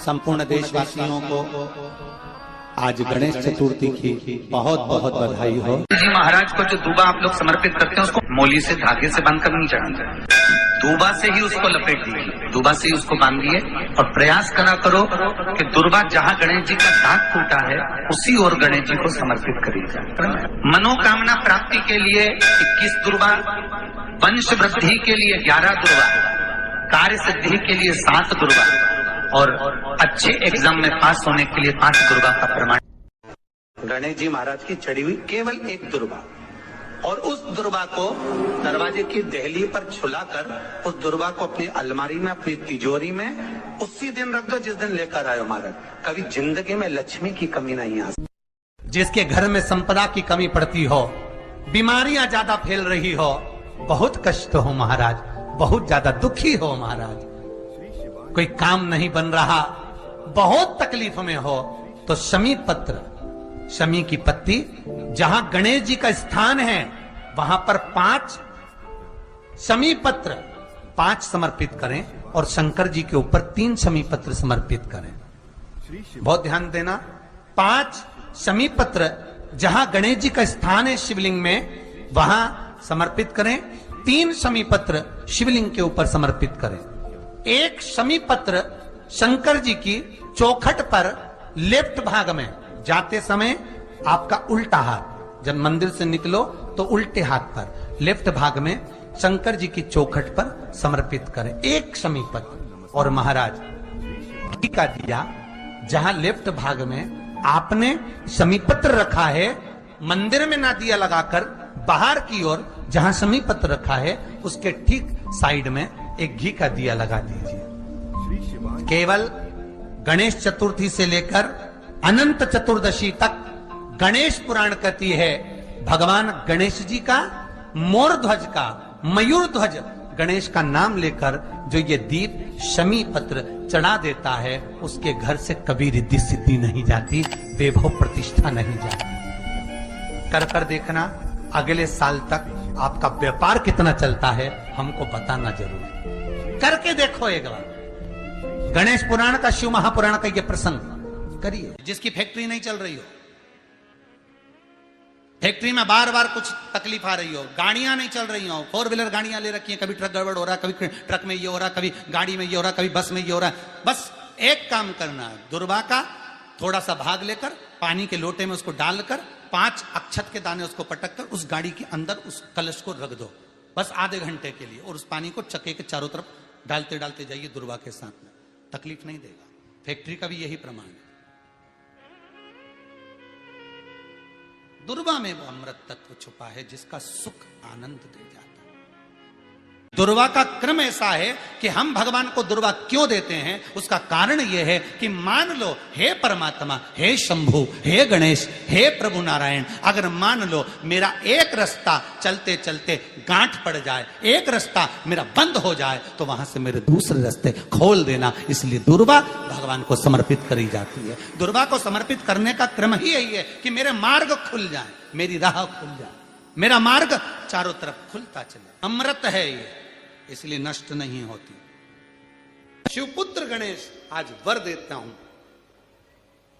संपूर्ण देशवासियों को आज गणेश चतुर्थी की बहुत बहुत बधाई हो। जी महाराज को जो दूबा आप लोग समर्पित करते हैं उसको मोली से धागे से बांधकर नहीं चढ़ाते, दूबा से ही उसको लपेट दीजिए, दूबा से ही उसको बांधिए और प्रयास करा करो कि दुर्बा जहाँ गणेश जी का दांत टूटा है उसी ओर गणेश जी को समर्पित करिए। मनोकामना प्राप्ति के लिए 21 दुर्बा, वंश वृद्धि के लिए 11 दुर्बा, कार्य सिद्धि के लिए 7 दुर्बा और अच्छे एग्जाम में पास होने के लिए 5 दुर्बा का प्रमाण। गणेश जी महाराज की चढ़ी हुई केवल 1 दुर्बा, और उस दुर्बा को दरवाजे की देहली पर छुलाकर उस दुर्बा को अपनी अलमारी में, अपनी तिजोरी में उसी दिन रख दो जिस दिन लेकर आयो महाराज। कभी जिंदगी में लक्ष्मी की कमी नहीं आ सकती। जिसके घर में संपदा की कमी पड़ती हो, बीमारियां ज्यादा फैल रही हो, बहुत कष्ट हो महाराज, बहुत ज्यादा दुखी हो महाराज, कोई काम नहीं बन रहा, बहुत तकलीफ में हो, तो शमी पत्र, शमी की पत्ती, जहां गणेश जी का स्थान है वहां पर 5 शमी पत्र 5 समर्पित करें और शंकर जी के ऊपर 3 शमी पत्र समर्पित करें। बहुत ध्यान देना, 5 शमी पत्र जहां गणेश जी का स्थान है शिवलिंग में वहां समर्पित करें, 3 शमी पत्र शिवलिंग के ऊपर समर्पित करें। 1 शमी पत्र शंकर जी की चौखट पर लेफ्ट भाग में, जाते समय आपका उल्टा हाथ, जब मंदिर से निकलो तो उल्टे हाथ पर लेफ्ट भाग में शंकर जी की चौखट पर समर्पित करें 1 शमी पत्र। और महाराज घी का दिया जहां लेफ्ट भाग में आपने शमी पत्र रखा है, मंदिर में ना दिया लगाकर बाहर की ओर जहां शमी पत्र रखा है उसके ठीक साइड में एक घी का दिया लगा दीजिए। केवल गणेश चतुर्थी से लेकर अनंत चतुर्दशी तक गणेश पुराण कहती है भगवान गणेश जी का मोर ध्वज का, मयूर ध्वज गणेश का नाम लेकर जो ये दीप शमी पत्र चढ़ा देता है उसके घर से कभी रिद्धि सिद्धि नहीं जाती, वैभव प्रतिष्ठा नहीं जाती। कर देखना अगले साल तक आपका व्यापार कितना चलता है हमको बताना जरूर, करके देखो एक बार। गणेश पुराण का, शिव महापुराण का ये प्रसंग करिए। जिसकी फैक्ट्री नहीं चल रही हो, फैक्ट्री में बार बार कुछ तकलीफ आ रही हो, गाड़ियां नहीं चल रही हो, 4 व्हीलर गाड़ियां ले रखी हैं, कभी ट्रक गड़बड़ हो रहा है, कभी ट्रक में ये हो रहा है, कभी गाड़ी में ये हो रहा है, कभी बस में ये हो रहा है, बस एक काम करना है, दुर्बा का थोड़ा सा भाग लेकर पानी के लोटे में उसको डालकर 5 अक्षत के दाने उसको पटक कर उस गाड़ी के अंदर उस कलश को रख दो, बस आधे घंटे के लिए, और उस पानी को चक्के के चारों तरफ डालते डालते जाइए दुर्बा के साथ में, तकलीफ नहीं देगा। फैक्ट्री का भी यही प्रमाण है। दुर्बा में वो अमृत तत्व छुपा है जिसका सुख आनंद दे जाता है। दुर्बा का क्रम ऐसा है कि हम भगवान को दुर्बा क्यों देते हैं, उसका कारण यह है कि मान लो हे परमात्मा, हे शंभु, हे गणेश, हे प्रभु नारायण, अगर मान लो मेरा एक रास्ता चलते चलते गांठ पड़ जाए, एक रास्ता मेरा बंद हो जाए, तो वहां से मेरे दूसरे रास्ते खोल देना। इसलिए दुर्बा भगवान को समर्पित करी जाती है। दुर्बा को समर्पित करने का क्रम ही यही है कि मेरे मार्ग खुल जाए, मेरी राह खुल जाए, मेरा मार्ग चारों तरफ खुलता चले। अमृत है ये, इसलिए नष्ट नहीं होती। शिवपुत्र गणेश आज वर देता हूं,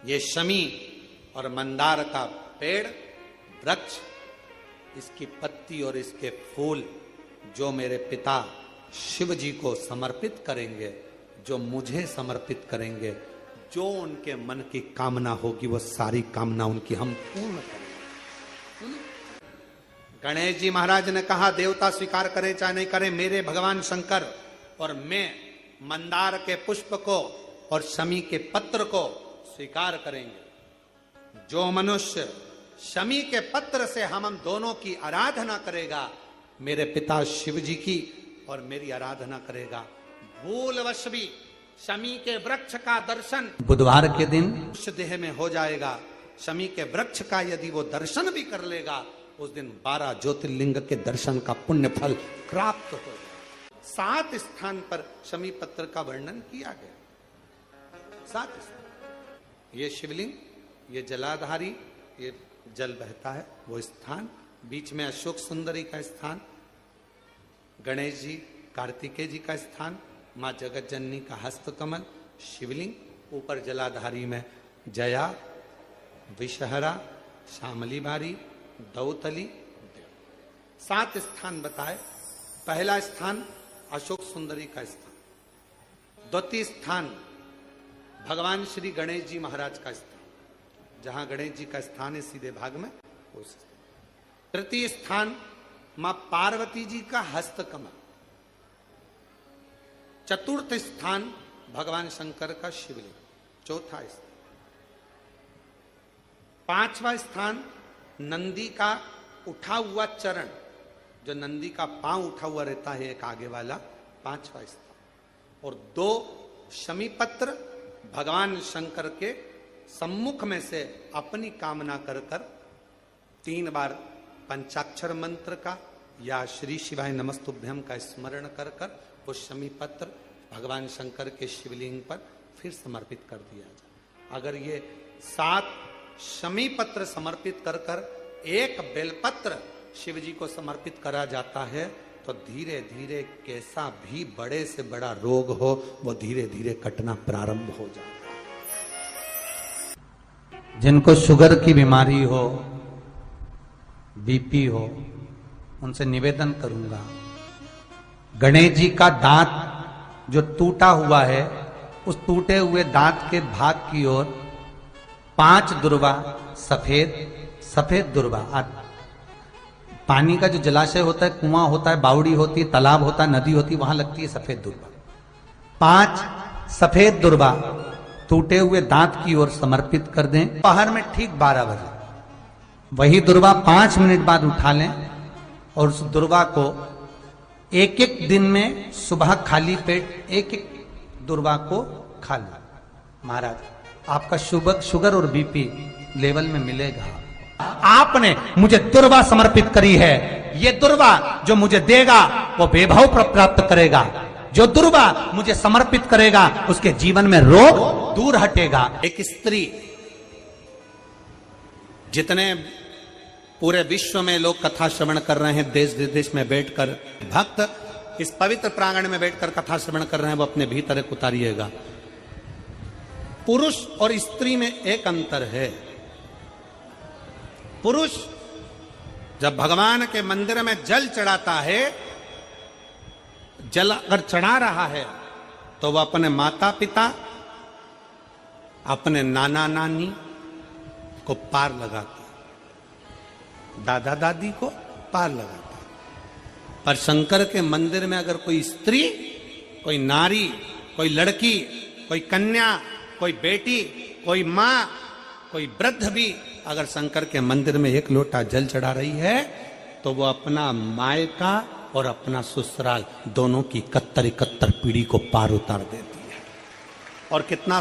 ये शमी और मंदार का पेड़, वृक्ष, इसकी पत्ती और इसके फूल जो मेरे पिता शिव जी को समर्पित करेंगे, जो मुझे समर्पित करेंगे, जो उनके मन की कामना होगी वो सारी कामना उनकी हम पूर्ण करेंगे। गणेश जी महाराज ने कहा देवता स्वीकार करे चाहे नहीं करे, मेरे भगवान शंकर और मैं मंदार के पुष्प को और शमी के पत्र को स्वीकार करेंगे। जो मनुष्य शमी के पत्र से हम दोनों की आराधना करेगा, मेरे पिता शिव जी की और मेरी आराधना करेगा, भूलवश भी शमी के वृक्ष का दर्शन बुधवार के दिन उस देह में हो जाएगा। शमी के वृक्ष का यदि वो दर्शन भी कर लेगा, उस दिन 12 ज्योतिर्लिंग के दर्शन का पुण्य फल प्राप्त हो। 7 स्थान पर शमी पत्र का वर्णन किया गया। 7 स्थान, ये शिवलिंग, ये जलाधारी, ये जल बहता है वो स्थान, बीच में अशोक सुंदरी का स्थान, गणेश जी कार्तिकेय जी का स्थान, मां जगत जननी का हस्त कमल, शिवलिंग ऊपर जलाधारी में जया, विषहरा, श्यामली बारी, दौतली, 7 स्थान बताए। पहला स्थान अशोक सुंदरी का स्थान, द्वितीय स्थान भगवान श्री गणेश जी महाराज का स्थान, जहां गणेश जी का स्थान है सीधे भाग में उस। तृतीय स्थान मां पार्वती जी का हस्तकमल। चतुर्थ स्थान भगवान शंकर का शिवलिंग। चौथा स्थान। पांचवा स्थान नंदी का उठा हुआ चरण, जो नंदी का पांव उठा हुआ रहता है एक आगे वाला, पांचवा स्थान। और 2 शमी पत्र भगवान शंकर के सम्मुख में से अपनी कामना कर कर 3 बार पंचाक्षर मंत्र का या श्री शिवाय नमस्तुभ्यम का स्मरण कर कर वो शमी पत्र भगवान शंकर के शिवलिंग पर फिर समर्पित कर दिया जाए। अगर ये 7 शमी पत्र समर्पित कर कर 1 बेलपत्र शिव जी को समर्पित करा जाता है तो धीरे धीरे कैसा भी बड़े से बड़ा रोग हो वो धीरे धीरे कटना प्रारंभ हो जाता है। जिनको शुगर की बीमारी हो, बीपी हो, उनसे निवेदन करूंगा, गणेश जी का दांत जो टूटा हुआ है, उस टूटे हुए दांत के भाग की ओर 5 दुर्वा, सफेद दुर्वा, पानी का जो जलाशय होता है, कुआं होता है, बावड़ी होती है, तालाब होता है, नदी होती है, वहां लगती है सफेद दुर्वा। 5 सफेद दुर्वा टूटे हुए दांत की ओर समर्पित कर दें। पहर में ठीक 12 बजे वही दुर्वा 5 मिनट बाद उठा लें और उस दुर्वा को एक दिन में सुबह खाली पेट एक दुर्वा को खा लें। महाराज, आपका शुगर और बीपी लेवल में मिलेगा। आपने मुझे दुर्वा समर्पित करी है, ये दुर्वा जो मुझे देगा वो वैभव प्राप्त करेगा। जो दुर्वा मुझे समर्पित करेगा उसके जीवन में रोग दूर हटेगा। एक स्त्री, जितने पूरे विश्व में लोग कथा श्रवण कर रहे हैं, देश विदेश में बैठकर भक्त इस पवित्र प्रांगण में बैठकर कथा श्रवण कर रहे हैं, वो अपने भीतर एक उतारिएगा। पुरुष और स्त्री में एक अंतर है। पुरुष जब भगवान के मंदिर में जल चढ़ाता है, जल अगर चढ़ा रहा है तो वह अपने माता पिता, अपने नाना नानी को पार लगाता है, दादा दादी को पार लगाता है। पर शंकर के मंदिर में अगर कोई स्त्री, कोई नारी, कोई लड़की, कोई कन्या, कोई बेटी, कोई मां, कोई वृद्ध भी अगर शंकर के मंदिर में 1 लोटा जल चढ़ा रही है तो वो अपना मायका और अपना ससुराल दोनों की 71 पीढ़ी को पार उतार देती है। और कितना